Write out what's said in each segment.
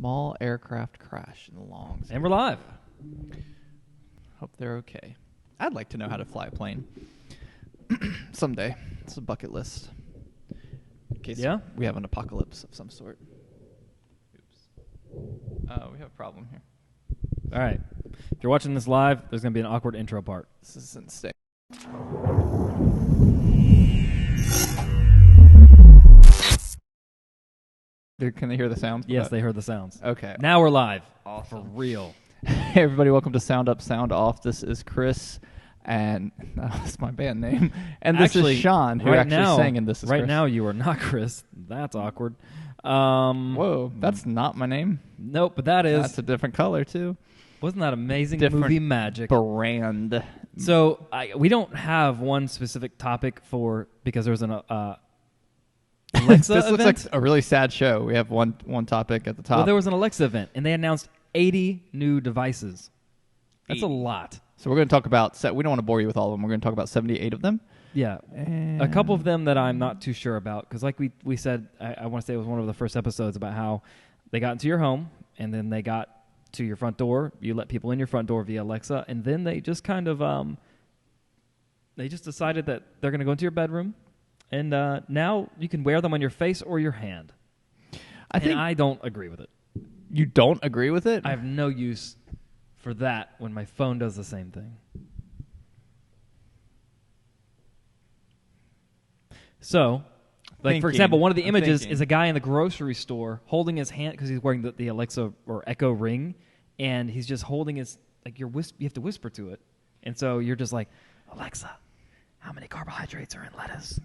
Small aircraft crash in the long. And we're live. Hope they're okay. I'd like to know how to fly a plane. Someday. It's a bucket list. In case we have an apocalypse of some sort. Oops. We have a problem here. All right. If you're watching this live, there's going to be an awkward intro part. This is insane. Can they hear the sounds? Yes, they heard the sounds. Okay. Now we're live. Awesome. For real. Hey, everybody. Welcome to SoundUp, Sound Off. This is Chris, and that's my band name. And this is Sean, who sang in This Is Right Chris. now, you are not Chris. That's awkward. Whoa, that's not my name. Nope, but that is. That's a different color, too. Wasn't that amazing Different movie magic? Brand. So we don't have one specific topic because there's an Alexa this event. looks like a really sad show. We have one topic at the top. Well, there was an Alexa event, and they announced 80 new devices. That's 80. a lot. So we're going to talk about, we don't want to bore you with all of them. We're going to talk about 78 of them. Yeah. A couple of them that I'm not too sure about, because like we said, I want to say it was one of the first episodes about how they got into your home, and then they got to your front door. You let people in your front door via Alexa, and then they just kind of, they just decided that they're going to go into your bedroom, and now you can wear them on your face or your hand. I don't agree with it. You don't agree with it? I have no use for that when my phone does the same thing. So, for example, one of the images is a guy in the grocery store holding his hand because he's wearing the Alexa or Echo Ring, and he's just holding his you have to whisper to it, and so you're just like, Alexa, how many carbohydrates are in lettuce?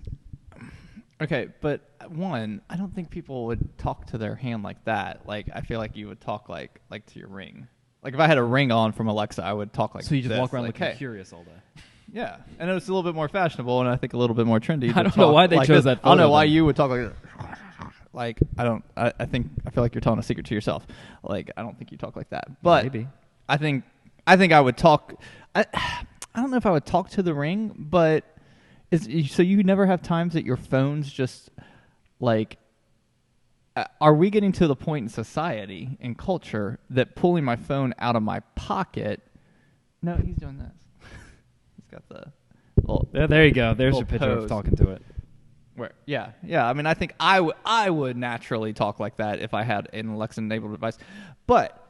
Okay, but one, I don't think people would talk to their hand like that. Like, I feel like you would talk like to your ring. Like, if I had a ring on from Alexa, I would talk like this. So you just walk around like you're curious all day. Yeah, and it was a little bit more fashionable, and I think a little bit more trendy. I don't know why they chose that photo. I don't know why you would talk like like, I feel like you're telling a secret to yourself. Like, I don't think you talk like that. But maybe. I think I would talk. I don't know if I would talk to the ring, but so you never have times that your phone's just like. Are we getting to the point in society and culture that pulling my phone out of my pocket? No, he's doing this. He's got the. There you go. There's your picture pose. of talking to it. Yeah. I mean, I think I would naturally talk like that if I had an Alexa-enabled device, but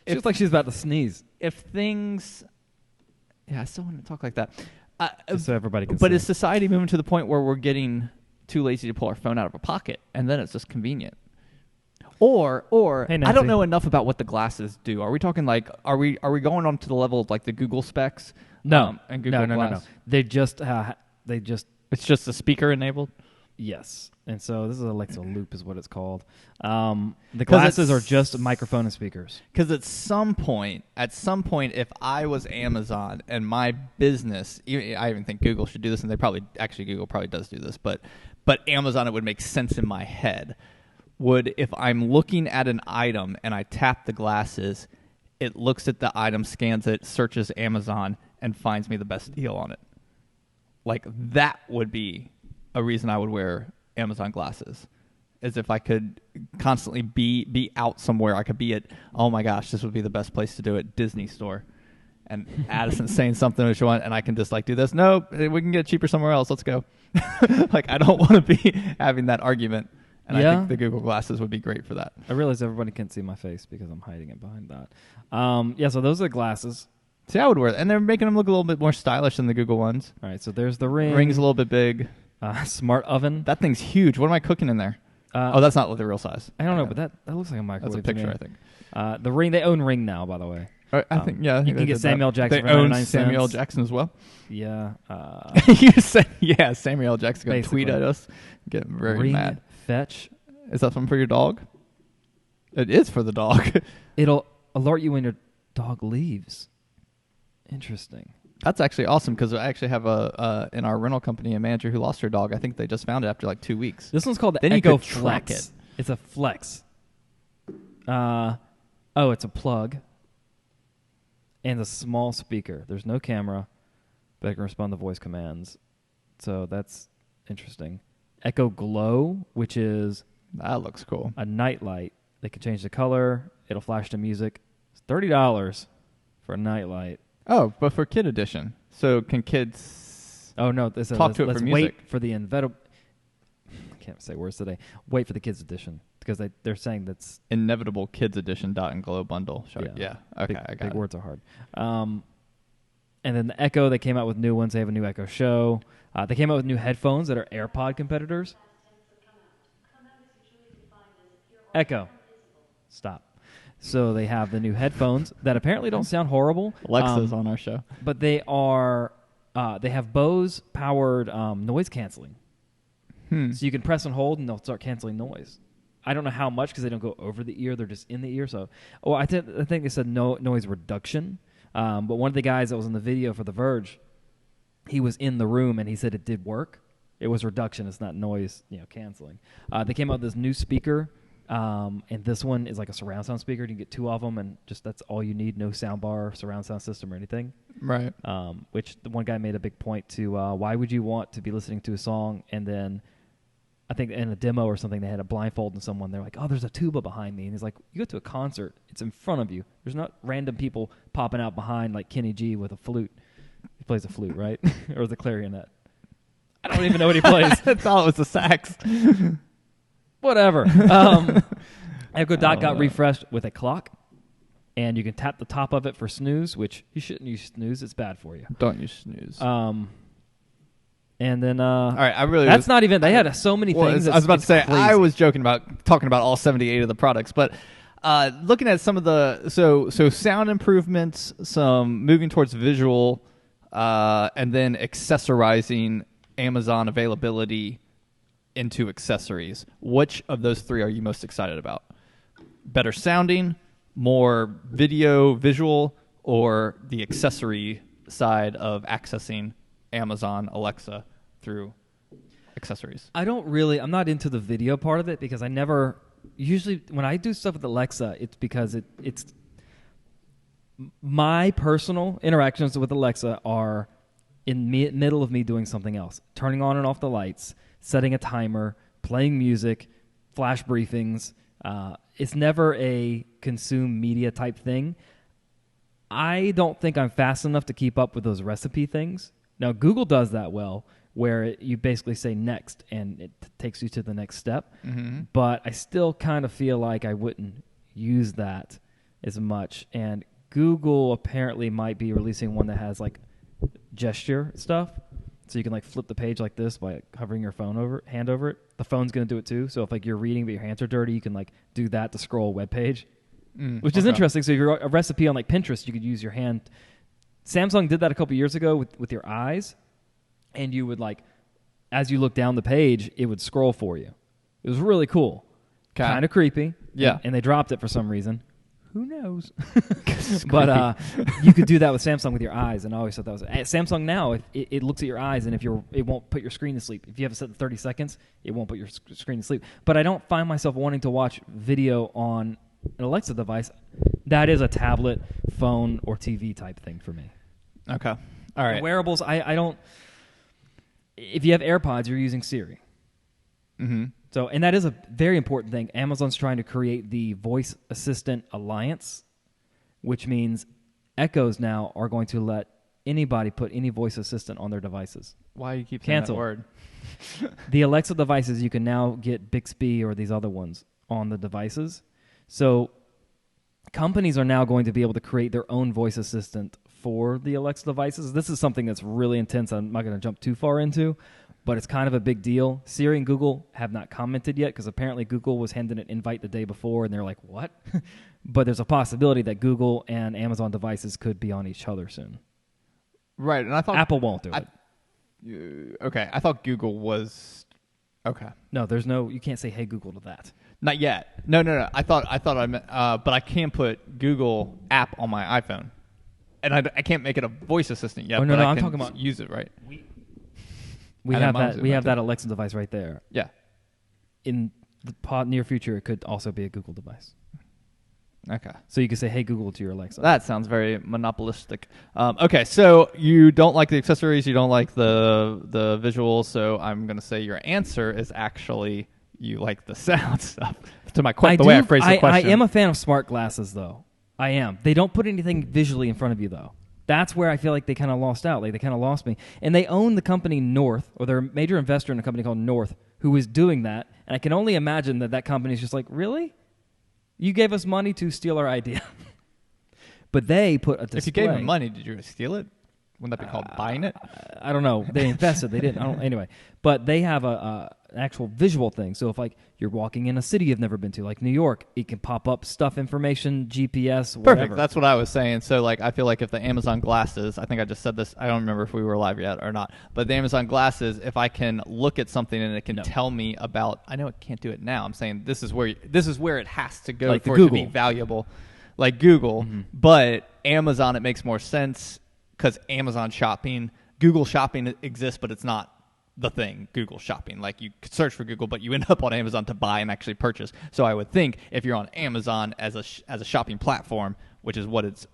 She looks like she's about to sneeze. If things, I still want to talk like that. Just so everybody can see. But is society moving to the point where we're getting too lazy to pull our phone out of our pocket, and then it's just convenient? Or hey, I don't know enough about what the glasses do. Are we talking like are we going on to the level of like the Google specs? No, and Google Glass? No. They just it's just the speaker enabled. Yes, and so this is Alexa Loop is what it's called. The glasses are just a microphone and speakers. Because at some point, if I was Amazon and my business, I even think Google should do this, and Google probably does do this, but Amazon, it would make sense in my head. If I'm looking at an item and I tap the glasses, it looks at the item, scans it, searches Amazon, and finds me the best deal on it. Like, that would be a reason I would wear Amazon glasses, is if I could constantly be out somewhere. I could be at, oh my gosh, this would be the best place to do it, Disney store. And Addison's saying something which one, and I can just like do this. Nope, we can get it cheaper somewhere else. Let's go. Like, I don't want to be having that argument. And I think the Google glasses would be great for that. I realize everybody can't see my face because I'm hiding it behind that. So those are the glasses. See, I would wear them. And they're making them look a little bit more stylish than the Google ones. All right, so there's the ring. Ring's a little bit big. Smart oven. That thing's huge. What am I cooking in there? That's not the real size. I don't know, but that looks like a microwave. That's a picture, I think. The ring, they own Ring now, by the way. I think, yeah. You can get Samuel Jackson for They 99 own cents. Samuel L. Jackson as well. Yeah. You said, Samuel L. Jackson going to tweet at us. Get very ring mad. Fetch. Is that something for your dog? It is for the dog. It'll alert you when your dog leaves. Interesting. That's actually awesome because I actually have in our rental company a manager who lost her dog. I think they just found it after like 2 weeks. This one's called the then Echo you could track Flex. it. It's a Flex. It's a plug and a small speaker. There's no camera, but it can respond to voice commands. So that's interesting. Echo Glow, which is that looks cool. A night light They can change the color. It'll flash to music. It's $30 for a nightlight. Oh, but for kid edition. So can kids Oh, no. This talk to it let's for music? wait for the inevitable. I can't say words today. Wait for the kids edition because they're saying that's Inevitable Kids Edition dot and glow bundle. Yeah. Okay, I got big it. words are hard. And then the Echo, they came out with new ones. They have a new Echo Show. They came out with new headphones that are AirPod competitors. Echo. Stop. So they have the new headphones that apparently don't sound horrible. Alexa's on our show. But they are they have Bose powered noise canceling. So you can press and hold and they'll start canceling noise. I don't know how much because they don't go over the ear; they're just in the ear. So, I think they said no noise reduction. But one of the guys that was in the video for The Verge, he was in the room and he said it did work. It was reduction; it's not noise, canceling. They came out with this new speaker, and this one is like a surround sound speaker. You can get 2 of them, and just that's all you need. No sound bar, surround sound system, or anything. Right. Which the one guy made a big point to. Why would you want to be listening to a song and then I think in a demo or something, they had a blindfold and someone, they're like, oh, there's a tuba behind me. And he's like, you go to a concert, it's in front of you. There's not random people popping out behind like Kenny G with a flute. He plays a flute, right? Or the clarinet. I don't even know what he plays. I thought it was the sax. Whatever. Echo Dot got refreshed with a clock. And you can tap the top of it for snooze, which you shouldn't use snooze. It's bad for you. Don't use snooze. And then, all right, I really that's not even. They had so many things. I was about to say crazy. I was talking about all 78 of the products, but looking at some of the so sound improvements, some moving towards visual, and then accessorizing Amazon availability into accessories. Which of those 3 are you most excited about? Better sounding, more video, visual, or the accessory side of accessing Amazon Alexa through accessories? I'm not into the video part of it because I never, usually when I do stuff with Alexa, it's because it's my personal interactions with Alexa are in middle of me doing something else, turning on and off the lights, setting a timer, playing music, flash briefings. It's never a consume media type thing. I don't think I'm fast enough to keep up with those recipe things. Now, Google does that well, where you basically say next, and it takes you to the next step. Mm-hmm. But I still kind of feel like I wouldn't use that as much. And Google apparently might be releasing one that has, like, gesture stuff. So you can, like, flip the page like this by hovering your hand over it. The phone's going to do it, too. So if, like, you're reading but your hands are dirty, you can, like, do that to scroll a web page, which is interesting. So if you're a recipe on, like, Pinterest, you could use your hand. Samsung did that a couple years ago with your eyes, and you would, like, as you look down the page, it would scroll for you. It was really cool. Kind of creepy. Yeah. And they dropped it for some reason. Who knows? But you could do that with Samsung with your eyes, and I always thought that was Samsung now. It looks at your eyes, and it won't put your screen to sleep. If you have it set to 30 seconds, it won't put your screen to sleep. But I don't find myself wanting to watch video on an Alexa device. That is a tablet, phone, or TV type thing for me. Okay. All right. Wearables, I don't. If you have AirPods, you're using Siri. Mm-hmm. So, and that is a very important thing. Amazon's trying to create the voice assistant alliance, which means Echoes now are going to let anybody put any voice assistant on their devices. Why do you keep saying that word? The Alexa devices, you can now get Bixby or these other ones on the devices. So companies are now going to be able to create their own voice assistant for the Alexa devices. This is something that's really intense. I'm not going to jump too far into, but it's kind of a big deal. Siri and Google have not commented yet because apparently Google was handed an invite the day before, and they're like, what? But there's a possibility that Google and Amazon devices could be on each other soon. Right, and I thought Apple won't do it. Okay, I thought Google was okay. No, there's no. You can't say "Hey Google" to that. Not yet. No. I thought I meant, but I can put Google app on my iPhone, and I can't make it a voice assistant yet. Oh no, but I'm talking about use it right. We have that. We have that Alexa device right there. Yeah. In the near future, it could also be a Google device. Okay. So you can say, "Hey Google" to your Alexa. That sounds very monopolistic. Okay, so you don't like the accessories, you don't like the visuals, so I'm going to say your answer is actually you like the sound stuff. To my question, the way I phrased the question. I am a fan of smart glasses, though. I am. They don't put anything visually in front of you, though. That's where I feel like they kind of lost out. Like, they kind of lost me. And they own the company North, or they're a major investor in a company called North, who is doing that. And I can only imagine that company is just like, really? You gave us money to steal our idea. But they put a display. If you gave them money, did you steal it? Wouldn't that be called buying it? I don't know. They invested. They didn't. Anyway, but they have an actual visual thing. So if like you're walking in a city you've never been to, like New York, it can pop up stuff, information, GPS, whatever. Perfect. That's what I was saying. So like I feel like if the Amazon glasses, I think I just said this, I don't remember if we were live yet or not, but the Amazon glasses, if I can look at something and it can tell me about, I know it can't do it now. I'm saying this is where it has to go like for it to be valuable. Like Google, but Amazon, it makes more sense because Amazon shopping, Google shopping exists, but it's not the thing, Google shopping. Like you could search for Google, but you end up on Amazon to buy and actually purchase. So I would think if you're on Amazon as a shopping platform, which is what it's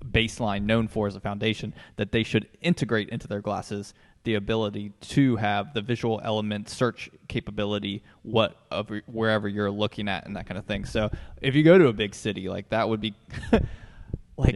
baseline known for as a foundation, that they should integrate into their glasses the ability to have the visual element search capability wherever you're looking at and that kind of thing. So if you go to a big city, like that would be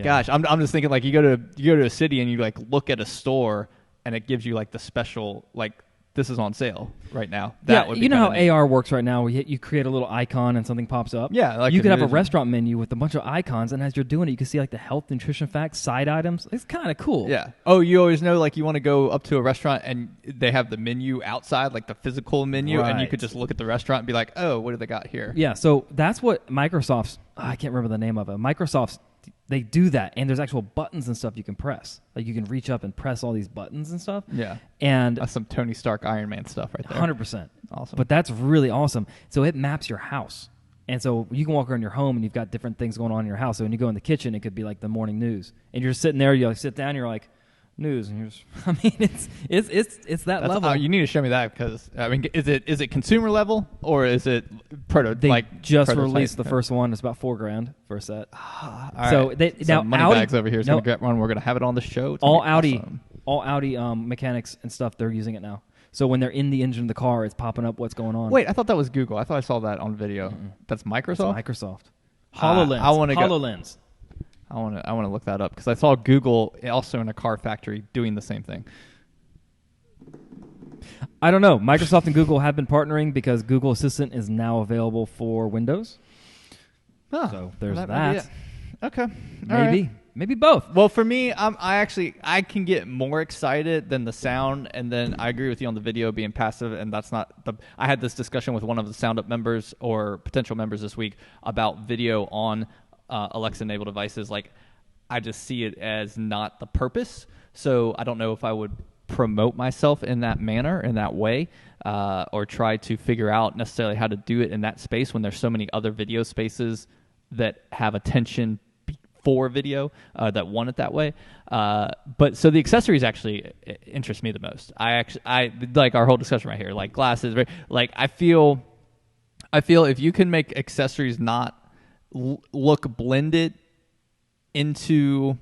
gosh, I'm just thinking like you go to a city and you like look at a store and it gives you like the special, like this is on sale right now. That would be, you know how neat. AR works right now. You create a little icon and something pops up. Yeah, like you could have a restaurant menu with a bunch of icons, and as you're doing it, you can see like the health, nutrition facts, side items. It's kind of cool. Yeah. Oh, you always know like you want to go up to a restaurant and they have the menu outside, like the physical menu, and you could just look at the restaurant and be like, oh, what do they got here? Yeah. So that's what Microsoft's. I can't remember the name of it. Microsoft's. They do that, and there's actual buttons and stuff you can press. Like you can reach up and press all these buttons and stuff. Yeah, and that's some Tony Stark Iron Man stuff right there. 100%. Awesome. But that's really awesome. So it maps your house, and so you can walk around your home and you've got different things going on in your house. So when you go in the kitchen, it could be like the morning news, and you're sitting there. You like sit down, you're like news, and you're just. I mean, it's that level. You need to show me that because I mean, is it consumer level or is it They just released the first one. It's about $4,000 for a set. So right. Now money bags over here is going to get one. We're going to have it on the show. It's all Audi mechanics and stuff. They're using it now. So when they're in the engine of the car, it's popping up what's going on. Wait, I thought that was Google. I thought I saw that on video. That's Microsoft. That's Microsoft. HoloLens. HoloLens. I want to look that up because I saw Google also in a car factory doing the same thing. I don't know. Microsoft and Google have been partnering because Google Assistant is now available for Windows. Oh, so there's that. Okay. Maybe both. Well, for me, I can get more excited than the sound, and then I agree with you on the video being passive, and that's not I had this discussion with one of the SoundUp members or potential members this week about video on Alexa-enabled devices. Like, I just see it as not the purpose. So I don't know if I would promote myself in that manner, in that way, or try to figure out necessarily how to do it in that space when there's so many other video spaces that have attention for video that want it that way. But so the accessories actually interest me the most. I like our whole discussion right here, like glasses. Like I feel if you can make accessories not look blended into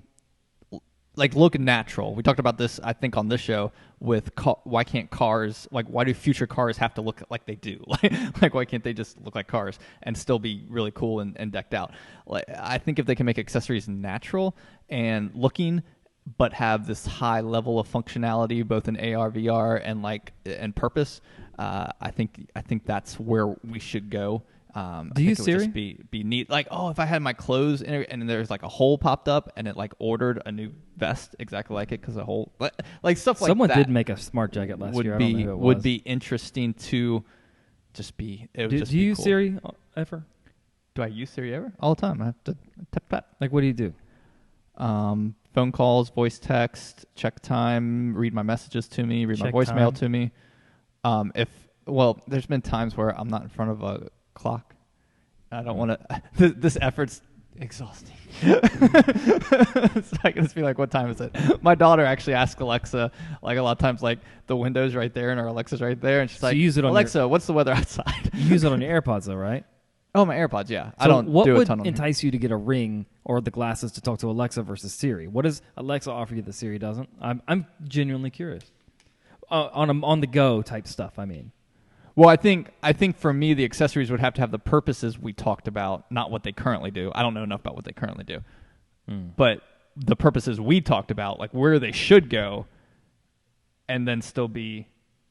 like look natural. We talked about this I think on this show with why can't cars, like why do future cars have to look like they do? like why can't they just look like cars and still be really cool and decked out? Like I think if they can make accessories natural and looking but have this high level of functionality both in AR, VR and purpose, I think that's where we should go. Do you Siri? Just be neat. Like, oh, if I had my clothes in it, and then there's like a hole popped up, and it like ordered a new vest exactly like it because the hole, like stuff like Someone that. did make a smart jacket last year. I don't know who it would was. be interesting to just be. It would do just you be use cool. Siri ever? Do I use Siri ever? All the time. I have to tap that. Like, what do you do? Phone calls, voice text, check time, read my messages to me, read my voicemail to me. There's been times where I'm not in front of a clock. I don't want to. This effort's exhausting. So I can just be like, "What time is it?" My daughter actually asks Alexa, like a lot of times, like the window's right there and our Alexa's right there, and she's like, you use it on "Alexa, what's the weather outside?" You use it on your AirPods, though, right? Oh, my AirPods, yeah. So I don't what do a would ton on entice you to get a Ring or the glasses to talk to Alexa versus Siri? What does Alexa offer you that Siri doesn't? I'm genuinely curious. On the go type stuff, I mean. Well, I think for me, the accessories would have to have the purposes we talked about, not what they currently do. I don't know enough about what they currently do. But the purposes we talked about, like where they should go, and then still be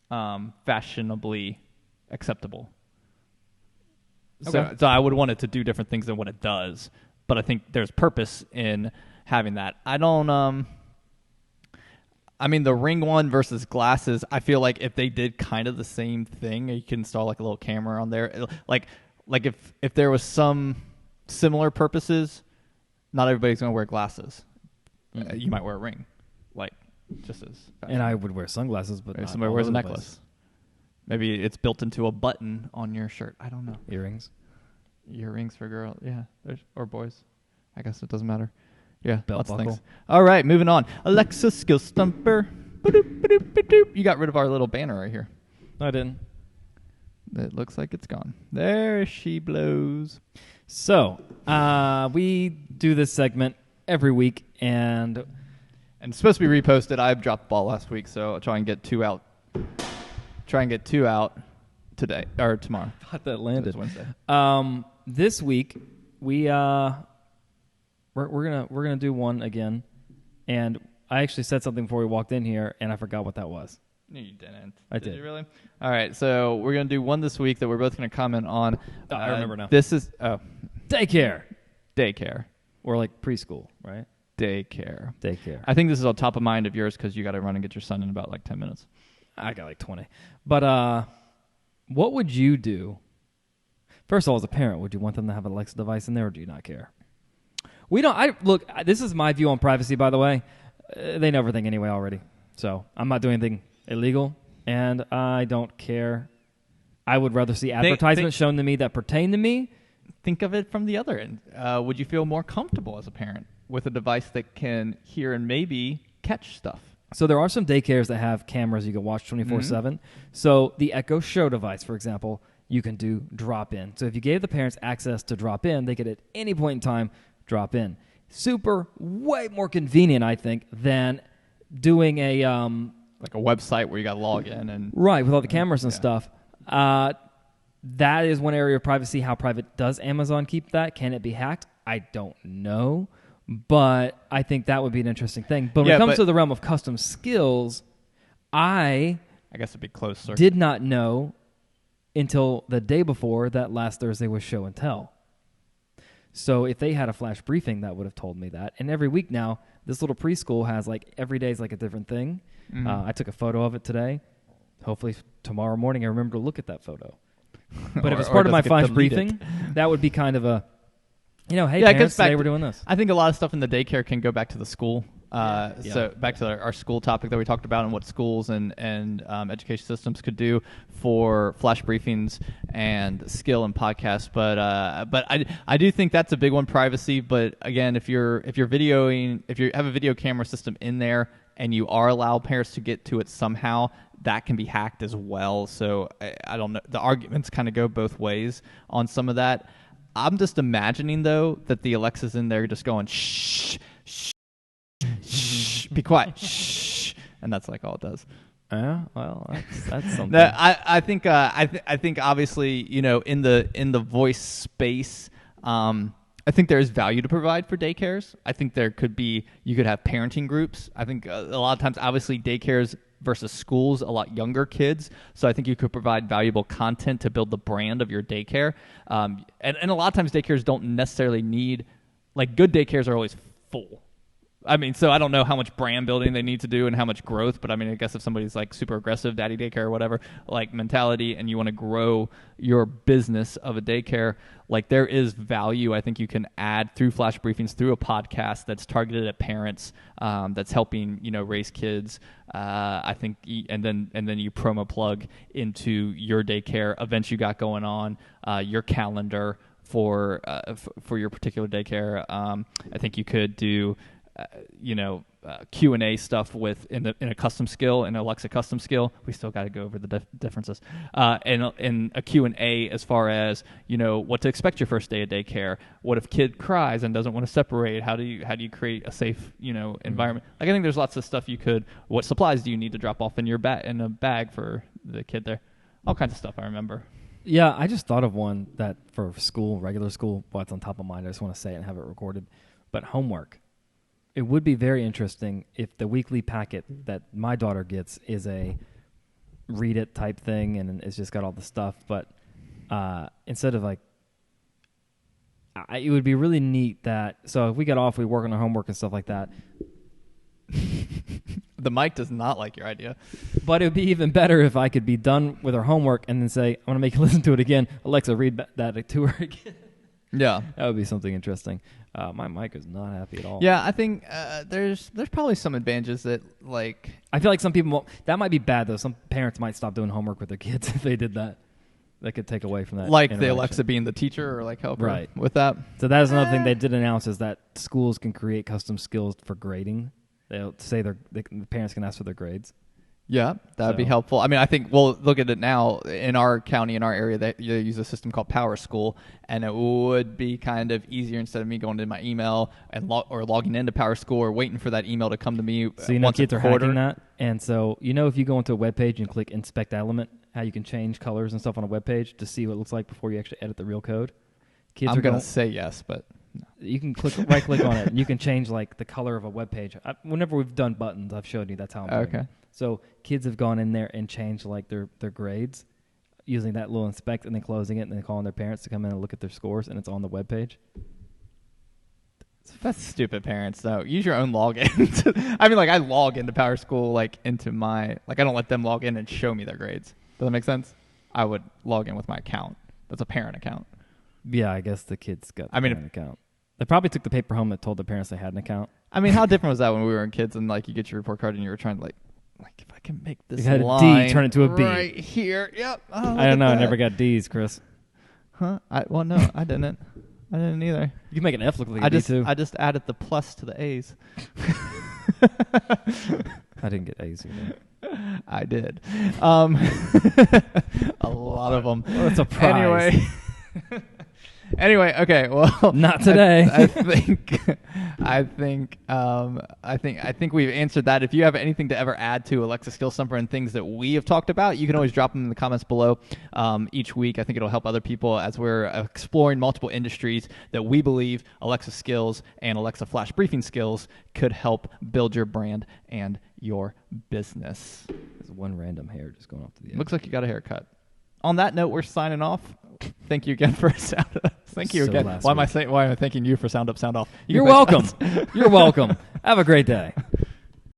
fashionably acceptable. Okay. So I would want it to do different things than what it does, but I think there's purpose in having that. I don't. I mean, the Ring one versus glasses, I feel like if they did kind of the same thing, you can install like a little camera on there. Like if there was some similar purposes, not everybody's going to wear glasses. You might wear a ring, like just as. And I would wear sunglasses, but maybe somebody wears a necklace. Maybe it's built into a button on your shirt. I don't know. Earrings for girls, yeah, or boys. I guess it doesn't matter. Yeah, belt lots buckle. of things. All right, moving on. Alexa skill stumper. You got rid of our little banner right here. No, I didn't. It looks like it's gone. There she blows. So, we do this segment every week, and it's supposed to be reposted. I dropped the ball last week, so I'll try and get two out. Today or tomorrow. Thought that landed Wednesday. This week we're gonna do one again, and I actually said something before we walked in here, and I forgot what that was. No, you didn't. I did. Did you really? All right, so we're gonna do one this week that we're both gonna comment on. I remember now. This is daycare, or like preschool, right? Daycare. I think this is on top of mind of yours because you got to run and get your son in about like 10 minutes. I got like 20. But what would you do? First of all, as a parent, would you want them to have an Alexa device in there, or do you not care? Look, this is my view on privacy, by the way. They know everything anyway already. So I'm not doing anything illegal, and I don't care. I would rather see advertisements shown to me that pertain to me. Think of it from the other end. Would you feel more comfortable as a parent with a device that can hear and maybe catch stuff? So there are some daycares that have cameras you can watch 24/7. So the Echo Show device, for example, you can do drop-in. So if you gave the parents access to drop-in, they could at any point in time drop in. Way more convenient, I think, than doing a like a website where you got to log in and right with all the cameras and stuff. That is one area of privacy. How private does Amazon keep that? Can it be hacked? I don't know, but I think that would be an interesting thing. But when it comes to the realm of custom skills, I guess it'd be closer. Did not know until the day before that last Thursday was show and tell. So if they had a flash briefing, that would have told me that. And every week now, this little preschool has every day is like a different thing. I took a photo of it today. Hopefully tomorrow morning I remember to look at that photo. But if it's part of my flash briefing, that would be kind of a, hey, parents, today we're doing this. I think a lot of stuff in the daycare can go back to the school. So back to our school topic that we talked about and what schools and education systems could do for flash briefings and skill and podcasts. But I do think that's a big one, privacy. But again, if you're videoing, if you have a video camera system in there and you are allow parents to get to it somehow, that can be hacked as well. So I don't know. The arguments kind of go both ways on some of that. I'm just imagining, though, that the Alexa's in there just going, shh, shh, shh, be quiet, shh. And that's like all it does. Yeah, well, that's something. No, I think obviously, in the voice space, I think there is value to provide for daycares. I think you could have parenting groups. I think a lot of times, obviously, daycares versus schools, a lot younger kids. So I think you could provide valuable content to build the brand of your daycare. And a lot of times daycares don't necessarily need, good daycares are always full. I mean, so I don't know how much brand building they need to do and how much growth, but I mean, I guess if somebody's super aggressive, daddy daycare or whatever, mentality, and you want to grow your business of a daycare, there is value I think you can add through flash briefings, through a podcast that's targeted at parents, that's helping, raise kids. I think, and then you promo plug into your daycare events you got going on, your calendar for your particular daycare. I think you could do, Q&A stuff in a custom skill, in Alexa custom skill. We still got to go over the differences. And a Q&A as far as, what to expect your first day of daycare. What if kid cries and doesn't want to separate? How do you create a safe, environment? I think there's lots of stuff what supplies do you need to drop off in your in a bag for the kid there? all kinds of stuff I remember. Yeah, I just thought of one that for school, regular school, well, it's on top of mind. I just want to say it and have it recorded. But homework. It would be very interesting if the weekly packet that my daughter gets is a read it type thing and it's just got all the stuff. But instead of like, it would be really neat that, so if we get off, we work on our homework and stuff like that. The mic does not like your idea. But it would be even better if I could be done with her homework and then say, I'm going to make you listen to it again. Alexa, read that to her again. Yeah. That would be something interesting. My mic is not happy at all. Yeah, I think there's probably some advantages that, like... I feel like some people won't. That might be bad, though. Some parents might stop doing homework with their kids if they did that. That could take away from that. Like the Alexa being the teacher or like helper with that. So that is another thing they did announce is that schools can create custom skills for grading. They'll say the parents can ask for their grades. Yeah, that would be helpful. I mean, I think, well, look at it now. In our county, in our area, they use a system called Power School, and it would be kind of easier instead of me going to my email and or logging into Power School or waiting for that email to come to me. So kids are hacking that, and so if you go into a web page and click Inspect Element, how you can change colors and stuff on a web page to see what it looks like before you actually edit the real code. I'm going to say yes, but... You can right click on it, and you can change like the color of a web page. Whenever we've done buttons, I've showed you that's how I'm doing it. So kids have gone in there and changed like their grades using that little inspect and then closing it and then calling their parents to come in and look at their scores, and it's on the web page. That's stupid, parents, though. Use your own login. I mean, like, I log into Power School, like, into my... Like, I don't let them log in and show me their grades. Does that make sense? I would log in with my account. That's a parent account. Yeah, I guess the kids got the parent account. They probably took the paper home that told their parents they had an account. I mean, how different was that when we were kids and, like, you get your report card and you were trying to, like if I can make this line... You had a D turn it to a B. Right here. Yep. Oh, I don't know. I never got D's, Chris. Huh? Well, no, I didn't. I didn't either. You can make an F look like a D, too. I just added the plus to the A's. I didn't get A's either. I did. A lot of them. Well, that's a prize. Anyway, okay. Well, not today. I think we've answered that. If you have anything to ever add to Alexa Skill Stumper and things that we have talked about, you can always drop them in the comments below. Each week, I think it'll help other people as we're exploring multiple industries that we believe Alexa skills and Alexa Flash Briefing skills could help build your brand and your business. There's one random hair just going off to the edge. Looks like you got a haircut. On that note, we're signing off. Thank you again for SoundUp. Thank you again. Why am I thanking you for SoundUp Sound Off? You're welcome. You're welcome. Have a great day.